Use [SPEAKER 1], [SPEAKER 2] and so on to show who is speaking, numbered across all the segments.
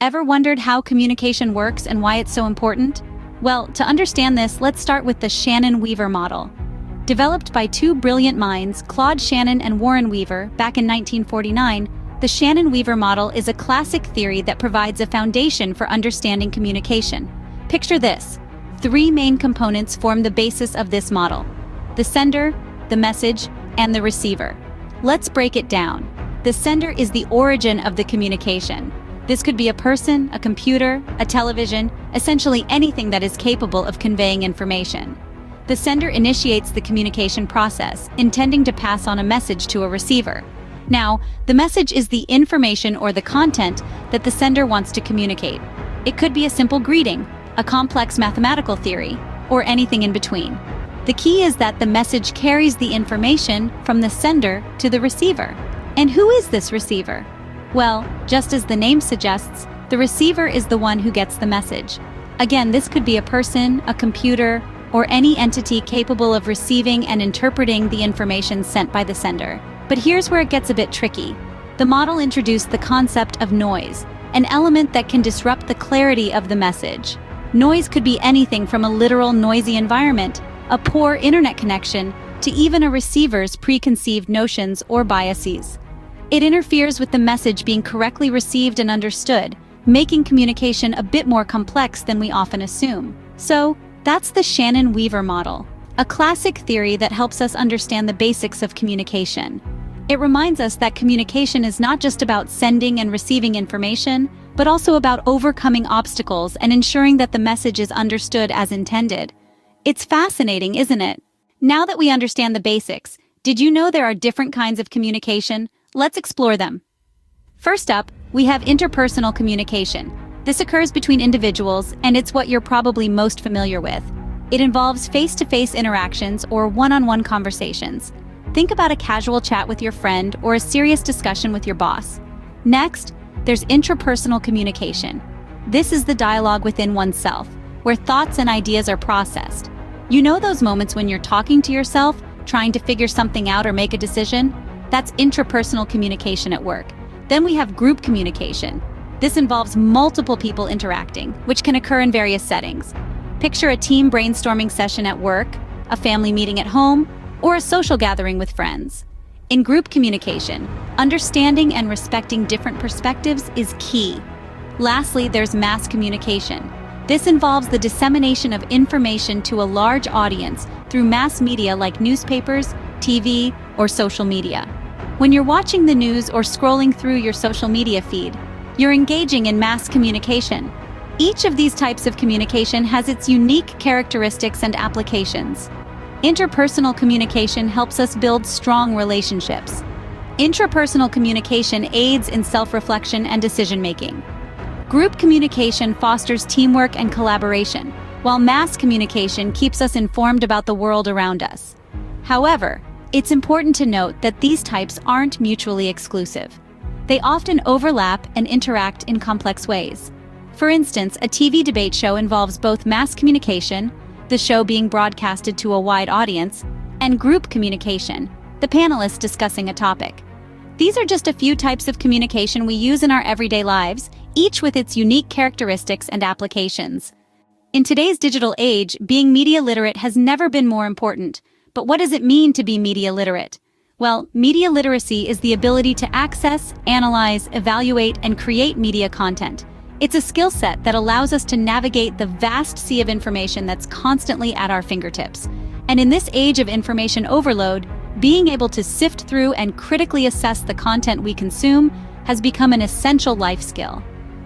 [SPEAKER 1] Ever wondered how communication works and why it's so important? Well, to understand this, let's start with the Shannon-Weaver model. Developed by two brilliant minds, Claude Shannon and Warren Weaver, back in 1949, the Shannon-Weaver model is a classic theory that provides a foundation for understanding communication. Picture this. Three main components form the basis of this model: the sender, the message, and the receiver. Let's break it down. The sender is the origin of the communication. This could be a person, a computer, a television, essentially anything that is capable of conveying information. The sender initiates the communication process, intending to pass on a message to a receiver. Now, the message is the information or the content that the sender wants to communicate. It could be a simple greeting, a complex mathematical theory, or anything in between. The key is that the message carries the information from the sender to the receiver. And who is this receiver? Well, just as the name suggests, the receiver is the one who gets the message. Again, this could be a person, a computer, or any entity capable of receiving and interpreting the information sent by the sender. But here's where it gets a bit tricky. The model introduced the concept of noise, an element that can disrupt the clarity of the message. Noise could be anything from a literal noisy environment, a poor internet connection, to even a receiver's preconceived notions or biases. It interferes with the message being correctly received and understood, making communication a bit more complex than we often assume. So, that's the Shannon-Weaver model, a classic theory that helps us understand the basics of communication. It reminds us that communication is not just about sending and receiving information, but also about overcoming obstacles and ensuring that the message is understood as intended. It's fascinating, isn't it? Now that we understand the basics, did you know there are different kinds of communication? Let's explore them. First up, we have interpersonal communication. This occurs between individuals, and it's what you're probably most familiar with. It involves face-to-face interactions or one-on-one conversations. Think about a casual chat with your friend or a serious discussion with your boss. Next, there's intrapersonal communication. This is the dialogue within oneself, where thoughts and ideas are processed. You know those moments when you're talking to yourself, trying to figure something out or make a decision? That's intrapersonal communication at work. Then we have group communication. This involves multiple people interacting, which can occur in various settings. Picture a team brainstorming session at work, a family meeting at home, or a social gathering with friends. In group communication, understanding and respecting different perspectives is key. Lastly, there's mass communication. This involves the dissemination of information to a large audience through mass media like newspapers, TV, or social media. When you're watching the news or scrolling through your social media feed, you're engaging in mass communication. Each of these types of communication has its unique characteristics and applications. Interpersonal communication helps us build strong relationships. Intrapersonal communication aids in self-reflection and decision-making. Group communication fosters teamwork and collaboration, while mass communication keeps us informed about the world around us. However, it's important to note that these types aren't mutually exclusive. They often overlap and interact in complex ways. For instance, a TV debate show involves both mass communication, the show being broadcasted to a wide audience, and group communication, the panelists discussing a topic. These are just a few types of communication we use in our everyday lives, each with its unique characteristics and applications. In today's digital age, being media literate has never been more important. But what does it mean to be media literate? Well, media literacy is the ability to access, analyze, evaluate, and create media content. It's a skill set that allows us to navigate the vast sea of information that's constantly at our fingertips. And in this age of information overload, being able to sift through and critically assess the content we consume has become an essential life skill.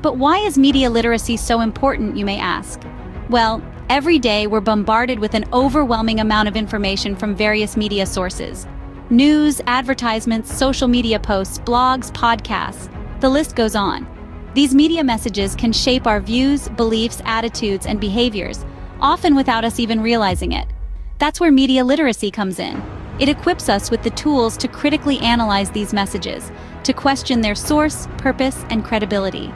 [SPEAKER 1] But why is media literacy so important, you may ask? Well, every day we're bombarded with an overwhelming amount of information from various media sources. News, advertisements, social media posts, blogs, podcasts, the list goes on. These media messages can shape our views, beliefs, attitudes, and behaviors, often without us even realizing it. That's where media literacy comes in. It equips us with the tools to critically analyze these messages, to question their source, purpose, and credibility.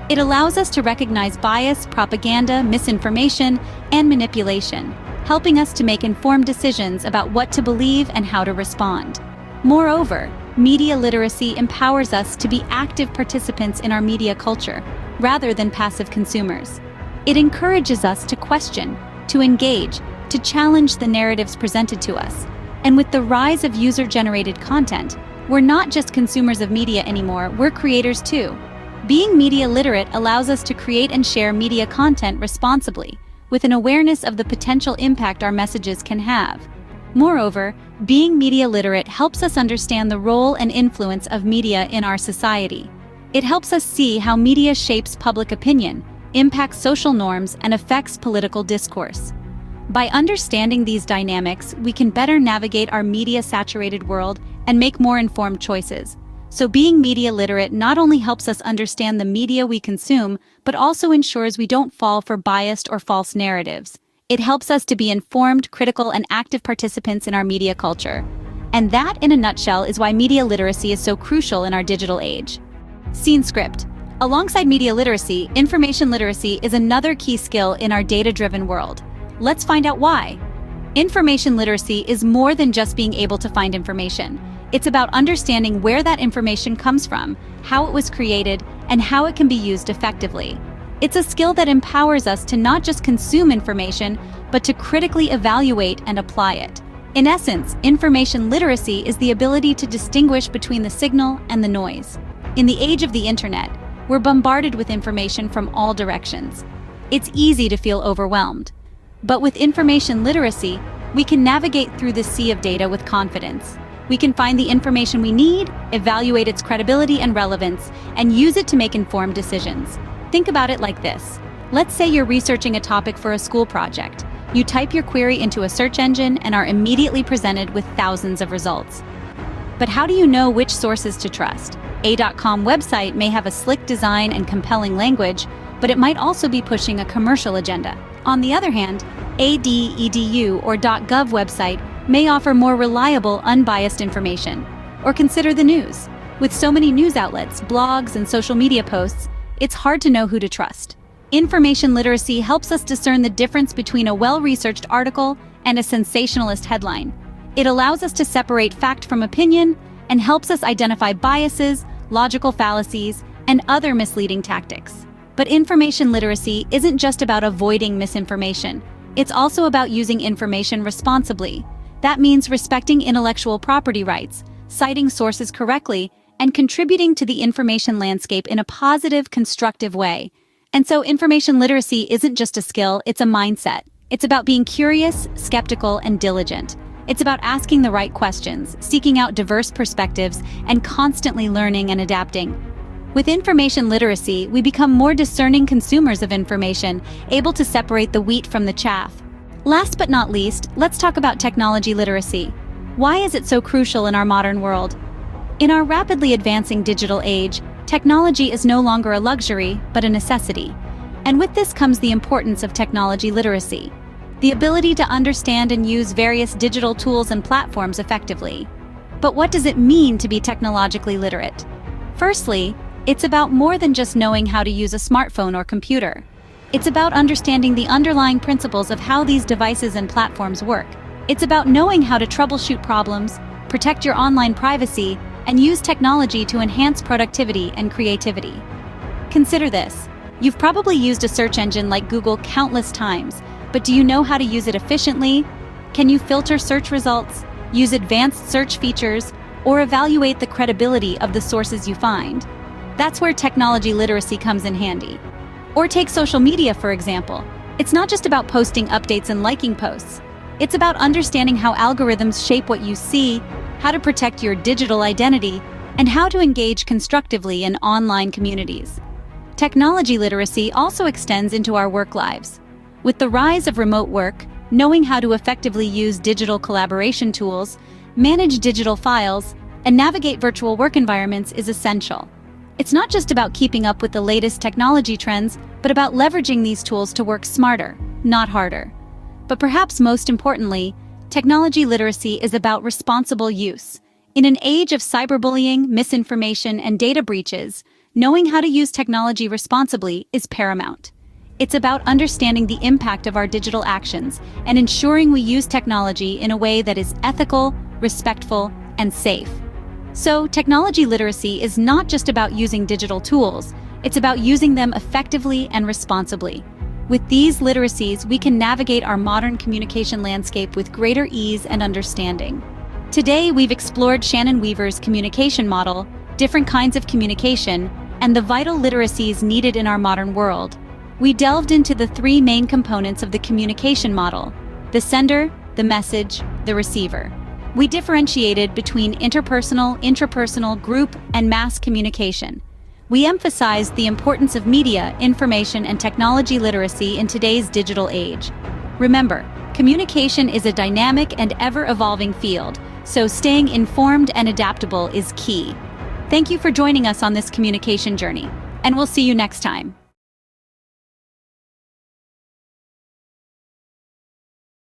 [SPEAKER 1] It allows us to recognize bias, propaganda, misinformation, and manipulation, helping us to make informed decisions about what to believe and how to respond. Moreover, media literacy empowers us to be active participants in our media culture. rather than passive consumers. It encourages us to question, to engage, to challenge the narratives presented to us. And with the rise of user-generated content, we're not just consumers of media anymore, we're creators too. Being media literate allows us to create and share media content responsibly, with an awareness of the potential impact our messages can have. Moreover, being media literate helps us understand the role and influence of media in our society. It helps us see how media shapes public opinion, impacts social norms, and affects political discourse. By understanding these dynamics, we can better navigate our media-saturated world and make more informed choices. So being media literate not only helps us understand the media we consume, but also ensures we don't fall for biased or false narratives. It helps us to be informed, critical, and active participants in our media culture. And that, in a nutshell, is why media literacy is so crucial in our digital age. Scene script. Alongside media literacy, information literacy is another key skill in our data-driven world. Let's find out why. Information literacy is more than just being able to find information. It's about understanding where that information comes from, how it was created, and how it can be used effectively. It's a skill that empowers us to not just consume information, but to critically evaluate and apply it. In essence, information literacy is the ability to distinguish between the signal and the noise. In the age of the internet, we're bombarded with information from all directions. It's easy to feel overwhelmed. But with information literacy, we can navigate through the sea of data with confidence. We can find the information we need, evaluate its credibility and relevance, and use it to make informed decisions. Think about it like this. Let's say you're researching a topic for a school project. You type your query into a search engine and are immediately presented with thousands of results. But how do you know which sources to trust? A.com website may have a slick design and compelling language, but it might also be pushing a commercial agenda. On the other hand, AD.edu or .gov website may offer more reliable, unbiased information. Or consider the news. With so many news outlets, blogs, and social media posts, it's hard to know who to trust. Information literacy helps us discern the difference between a well-researched article and a sensationalist headline. It allows us to separate fact from opinion and helps us identify biases, logical fallacies, and other misleading tactics. But information literacy isn't just about avoiding misinformation. It's also about using information responsibly. That means respecting intellectual property rights, citing sources correctly, and contributing to the information landscape in a positive, constructive way. And so information literacy isn't just a skill, it's a mindset. It's about being curious, skeptical, and diligent. It's about asking the right questions, seeking out diverse perspectives, and constantly learning and adapting. With information literacy, we become more discerning consumers of information, able to separate the wheat from the chaff. Last but not least, let's talk about technology literacy. Why is it so crucial in our modern world? In our rapidly advancing digital age, technology is no longer a luxury, but a necessity. And with this comes the importance of technology literacy, the ability to understand and use various digital tools and platforms effectively. But what does it mean to be technologically literate? Firstly, it's about more than just knowing how to use a smartphone or computer. It's about understanding the underlying principles of how these devices and platforms work. It's about knowing how to troubleshoot problems, protect your online privacy, and use technology to enhance productivity and creativity. Consider this. You've probably used a search engine like Google countless times, but do you know how to use it efficiently? Can you filter search results, use advanced search features, or evaluate the credibility of the sources you find? That's where technology literacy comes in handy. Or take social media, for example. It's not just about posting updates and liking posts. It's about understanding how algorithms shape what you see, how to protect your digital identity, and how to engage constructively in online communities. Technology literacy also extends into our work lives. With the rise of remote work, knowing how to effectively use digital collaboration tools, manage digital files, and navigate virtual work environments is essential. It's not just about keeping up with the latest technology trends, but about leveraging these tools to work smarter, not harder. But perhaps most importantly, technology literacy is about responsible use. In an age of cyberbullying, misinformation, and data breaches, knowing how to use technology responsibly is paramount. It's about understanding the impact of our digital actions and ensuring we use technology in a way that is ethical, respectful, and safe. So, technology literacy is not just about using digital tools, It's about using them effectively and responsibly. With these literacies, we can navigate our modern communication landscape with greater ease and understanding. Today, we've explored Shannon Weaver's communication model, different kinds of communication, and the vital literacies needed in our modern world. We delved into the three main components of the communication model: the sender, the message, the receiver. We differentiated between interpersonal, intrapersonal, group, and mass communication. We emphasized the importance of media, information, and technology literacy in today's digital age. Remember, communication is a dynamic and ever-evolving field, so staying informed and adaptable is key. Thank you for joining us on this communication journey, and we'll see you next time.